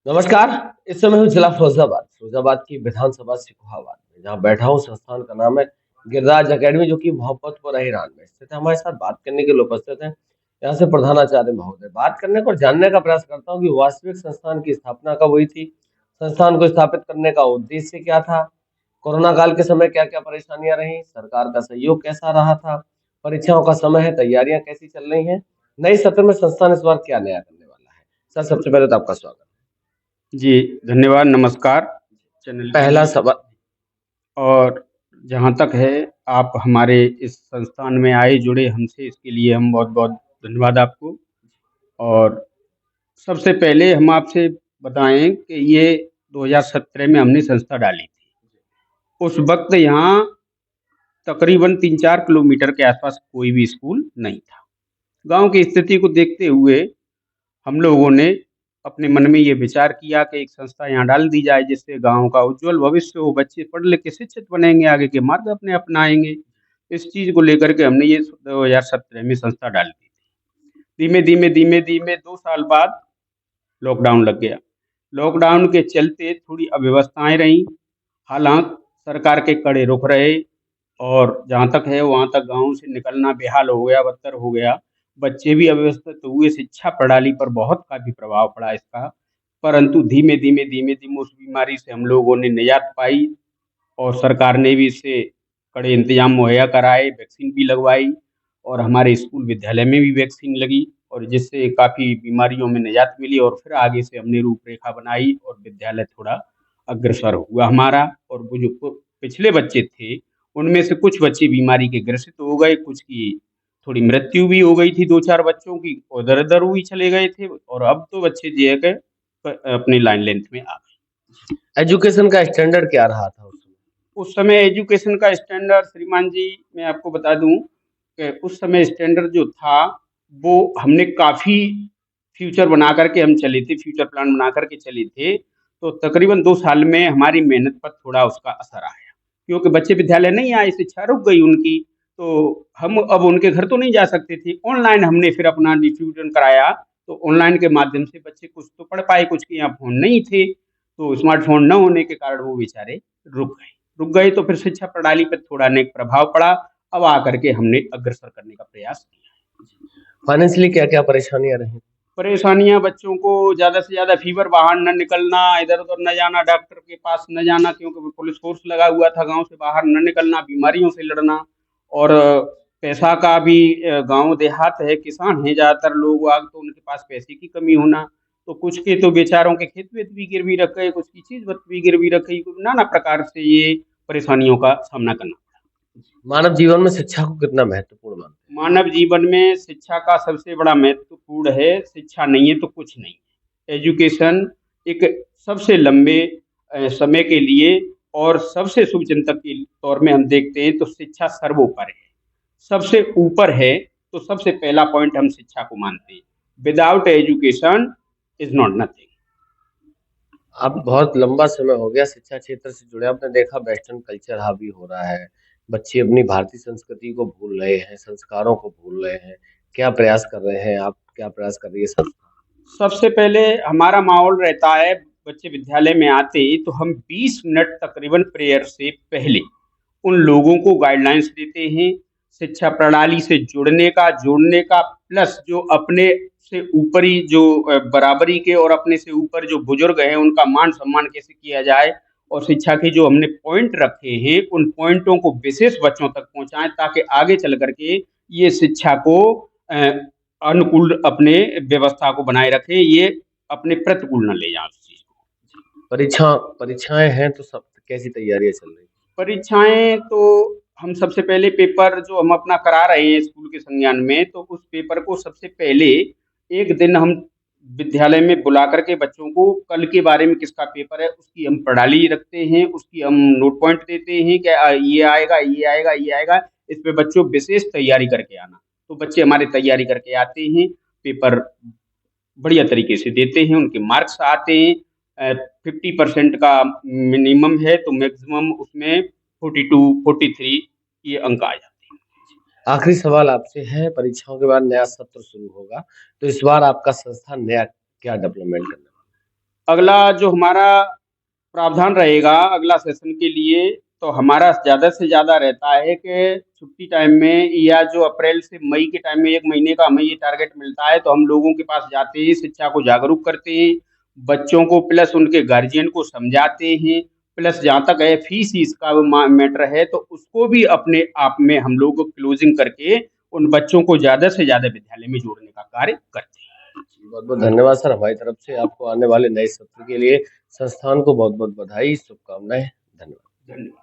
नमस्कार। इस समय हूँ जिला फिरोजाबाद फिरोजाबाद की विधानसभा सिकोहाबाद में, जहाँ बैठा हूँ। संस्थान का नाम है गिरिराज एकेडमी, जो कि मोहब्बतपुर अहिरान में स्थित है। हमारे साथ बात करने के लिए उपस्थित हैं यहाँ से प्रधानाचार्य महोदय। बात करने को और जानने का प्रयास करता हूँ कि वास्तविक संस्थान की स्थापना कब हुई थी, संस्थान को स्थापित करने का उद्देश्य क्या था, कोरोना काल के समय क्या क्या परेशानियां रही, सरकार का सहयोग कैसा रहा था, परीक्षाओं का समय है, तैयारियां कैसी चल रही हैं, नए सत्र में संस्थान इस बार क्या नया करने वाला है। सर, सबसे पहले तो आपका स्वागत। जी, धन्यवाद, नमस्कार चैनल के पहला लिए। सवाल। और जहाँ तक है, आप हमारे इस संस्थान में आए, जुड़े हमसे, इसके लिए हम बहुत-बहुत धन्यवाद आपको। और सबसे पहले हम आपसे बताएँ कि ये 2017 में हमने संस्था डाली थी। उस वक़्त यहाँ तकरीबन 3-4 किलोमीटर के आसपास कोई भी स्कूल नहीं था। गाँव की स्थिति को देखते हुए हम लोगों ने अपने मन में ये विचार किया कि एक संस्था यहाँ डाल दी जाए, जिससे गाँव का उज्ज्वल भविष्य हो, बच्चे पढ़ लिख के शिक्षित बनेंगे, आगे के मार्ग अपने अपनाएँगे। इस चीज़ को लेकर के हमने ये 2017 में संस्था डाल दी थी। धीमे-धीमे 2 साल बाद लॉकडाउन लग गया। लॉकडाउन के चलते थोड़ी अव्यवस्थाएँ रहीं, हालाँकि सरकार के कड़े रुख रहे और जहाँ तक है वहाँ तक गाँव से निकलना बेहाल हो गया, बदतर हो गया। बच्चे भी अव्यवस्थित हुए, शिक्षा प्रणाली पर बहुत काफ़ी प्रभाव पड़ा इसका। परंतु धीमे-धीमे उस बीमारी से हम लोगों ने निजात पाई और सरकार ने भी इससे कड़े इंतज़ाम मुहैया कराए, वैक्सीन भी लगवाई और हमारे स्कूल विद्यालय में भी वैक्सीन लगी और जिससे काफ़ी बीमारियों में निजात मिली और फिर आगे से हमने रूपरेखा बनाई और विद्यालय थोड़ा अग्रसर हुआ हमारा। और वो जो पिछले बच्चे थे, उनमें से कुछ बच्चे बीमारी के ग्रसित हो गए, कुछ की थोड़ी मृत्यु भी हो गई थी 2-4 बच्चों की, और दर-दर हुई चले गए थे और अब तो बच्चे जो है कि अपनी लाइन लेंथ में आ गए। एजुकेशन का स्टैंडर्ड क्या रहा था उस समय? उस समय एजुकेशन का स्टैंडर्ड श्रीमान जी, मैं आपको बता दूँ कि उस समय स्टैंडर्ड जो था, वो हमने काफ़ी फ्यूचर बना कर के हम चले थे, फ्यूचर प्लान बना कर के चले थे। तो तकरीबन 2 साल में हमारी मेहनत पर थोड़ा उसका असर आया, क्योंकि बच्चे विद्यालय नहीं आए, शिक्षा रुक गई उनकी। तो हम अब उनके घर तो नहीं जा सकते थे। ऑनलाइन हमने फिर अपना डिस्ट्रीब्यूशन कराया, तो ऑनलाइन के माध्यम से बच्चे कुछ तो पढ़ पाए, कुछ के यहाँ फ़ोन नहीं थे, तो स्मार्टफ़ोन न होने के कारण वो बेचारे रुक गए तो फिर शिक्षा प्रणाली पे थोड़ा नेक प्रभाव पड़ा। अब आकर के हमने अग्रसर करने का प्रयास किया है। फाइनेंशियली क्या क्या परेशानियां रही? परेशानियाँ बच्चों को ज़्यादा से ज़्यादा फ़ीवर, बाहर न निकलना, इधर-उधर न जाना, डॉक्टर के पास न जाना, क्योंकि पुलिस फ़ोर्स लगा हुआ था, गाँव से बाहर न निकलना, बीमारियों से लड़ना और पैसा का भी गाँव देहात है, किसान हैं ज़्यादातर लोग वाग, तो उनके पास पैसे की कमी होना, तो कुछ के तो बेचारों के खेत-वेत भी गिरवी रख गए, कुछ की चीज़-वत भी गिरवी रख गई, नाना प्रकार से ये परेशानियों का सामना करना पड़ा। मानव जीवन में शिक्षा को कितना महत्वपूर्ण मानते हैं? मानव जीवन में शिक्षा का सबसे बड़ा महत्वपूर्ण है, शिक्षा नहीं है तो कुछ नहीं है। एजुकेशन एक सबसे लंबे समय के लिए और सबसे शुभचिंतक के तौर में हम देखते हैं तो शिक्षा सर्वोपरि है। सबसे ऊपर है, तो सबसे पहला पॉइंट हम शिक्षा को मानते हैं। Without education is not nothing. अब बहुत लंबा समय हो गया शिक्षा क्षेत्र से जुड़े, आपने देखा वेस्टर्न कल्चर हावी हो रहा है, बच्चे अपनी भारतीय संस्कृति को भूल रहे हैं, संस्कारों को भूल रहे हैं। क्या प्रयास कर रहे हैं आप, क्या प्रयास कर रही है संस्था? सबसे पहले हमारा माहौल रहता है, बच्चे विद्यालय में आते ही तो हम 20 मिनट तकरीबन प्रेयर से पहले उन लोगों को गाइडलाइंस देते हैं, शिक्षा प्रणाली से जुड़ने का, जोड़ने का, प्लस जो अपने से ऊपरी जो बराबरी के और अपने से ऊपर जो बुजुर्ग हैं, उनका मान-सम्मान कैसे किया जाए और शिक्षा के जो हमने पॉइंट रखे हैं, उन पॉइंटों को विशेष बच्चों तक पहुँचाएँ ताकि आगे चल कर के ये शिक्षा को अ, अनुकूल अपने व्यवस्था को बनाए रखें, ये अपने प्रतिकूल ना ले जाएँ उस चीज़ को। परीक्षाएं हैं तो सब कैसी तैयारियां चल रही? परीक्षाएँ तो हम सबसे पहले पेपर जो हम अपना करा रहे हैं स्कूल के संज्ञान में, तो उस पेपर को सबसे पहले 1 दिन हम विद्यालय में बुला कर के बच्चों को कल के बारे में किसका पेपर है, उसकी हम प्रणाली रखते हैं, उसकी हम नोट पॉइंट देते हैं कि ये आएगा, ये आएगा, ये आएगा। इस पे बच्चों विशेष तैयारी करके आना। तो बच्चे हमारे तैयारी करके आते हैं, पेपर बढ़िया तरीके से देते हैं, उनके मार्क्स आते हैं। 50% का मिनिमम है तो मैक्सिमम उसमें 42-43 ये अंक आ जाते हैं। आखिरी सवाल आपसे है, परीक्षाओं के बाद नया सत्र शुरू होगा, तो इस बार आपका संस्थान नया क्या डेवलपमेंट करने वाला है? अगला जो हमारा प्रावधान रहेगा अगला सेशन के लिए, तो हमारा ज़्यादा से ज़्यादा रहता है कि छुट्टी टाइम में या जो अप्रैल से मई के टाइम में 1 महीने का हमें ये टारगेट मिलता है, तो हम लोगों के पास जाते हैं, शिक्षा को जागरूक करते हैं, बच्चों को प्लस उनके गार्जियन को समझाते हैं, प्लस जहाँ तक है फीस का मैटर है, तो उसको भी अपने आप में हम लोग क्लोजिंग करके उन बच्चों को ज़्यादा से ज़्यादा विद्यालय में जोड़ने का कार्य करते हैं। बहुत बहुत धन्यवाद सर, हमारी तरफ से आपको आने वाले नए सत्र के लिए संस्थान को बहुत बहुत बधाई, शुभकामनाएं। धन्यवाद। धन्यवाद।